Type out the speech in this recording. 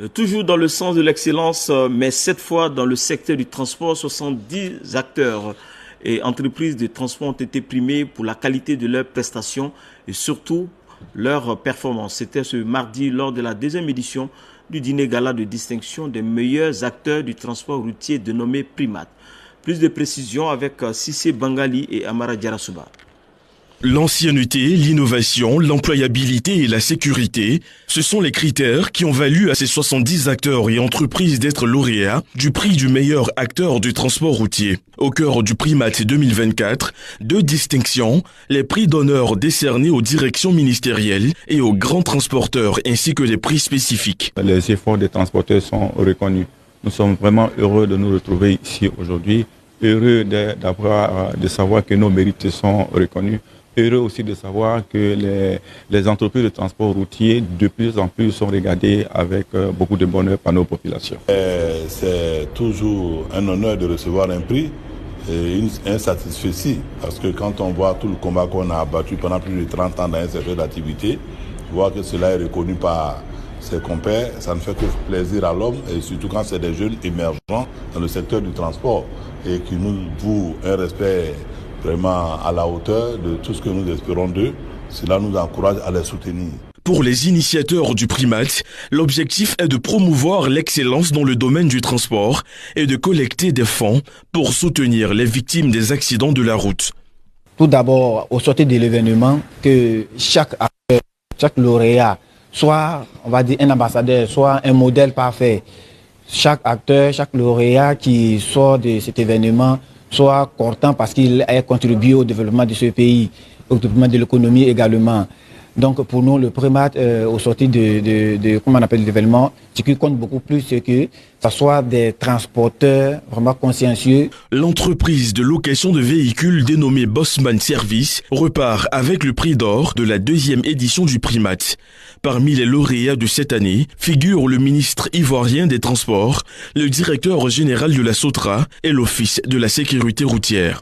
Toujours dans le sens de l'excellence, mais cette fois dans le secteur du transport, 70 acteurs et entreprises de transport ont été primés pour la qualité de leurs prestations et surtout leur performance. C'était ce mardi lors de la deuxième édition du dîner gala de distinction des meilleurs acteurs du transport routier dénommé Primat. Plus de précisions avec Sissé Bangali et Amara Diarasuba. L'ancienneté, l'innovation, l'employabilité et la sécurité, ce sont les critères qui ont valu à ces 70 acteurs et entreprises d'être lauréats du prix du meilleur acteur du transport routier. Au cœur du Primat 2024, 2 distinctions, les prix d'honneur décernés aux directions ministérielles et aux grands transporteurs ainsi que les prix spécifiques. Les efforts des transporteurs sont reconnus. Nous sommes vraiment heureux de nous retrouver ici aujourd'hui, heureux de savoir que nos mérites sont reconnus. Heureux aussi de savoir que les entreprises de transport routier de plus en plus sont regardées avec beaucoup de bonheur par nos populations. C'est toujours un honneur de recevoir un prix et un satisfecit parce que quand on voit tout le combat qu'on a abattu pendant plus de 30 ans dans un secteur d'activité, voir que cela est reconnu par ses compères, ça ne fait que plaisir à l'homme et surtout quand c'est des jeunes émergents dans le secteur du transport et qui nous vouent un respect vraiment à la hauteur de tout ce que nous espérons d'eux. Cela nous encourage à les soutenir. Pour les initiateurs du Primat, l'objectif est de promouvoir l'excellence dans le domaine du transport et de collecter des fonds pour soutenir les victimes des accidents de la route. Tout d'abord, au sortir de l'événement, que chaque acteur, chaque lauréat, soit, on va dire, un ambassadeur, soit un modèle parfait. Chaque acteur, chaque lauréat qui sort de cet événement soit content parce qu'il a contribué au développement de ce pays, au développement de l'économie également. Donc pour nous, le Primat, au sortir de comment on appelle l'événement, ce qui compte beaucoup plus, c'est que ce soit des transporteurs vraiment consciencieux. L'entreprise de location de véhicules dénommée Bossman Service repart avec le prix d'or de la 2e édition du Primat. Parmi les lauréats de cette année figurent le ministre ivoirien des Transports, le directeur général de la SOTRA et l'Office de la sécurité routière.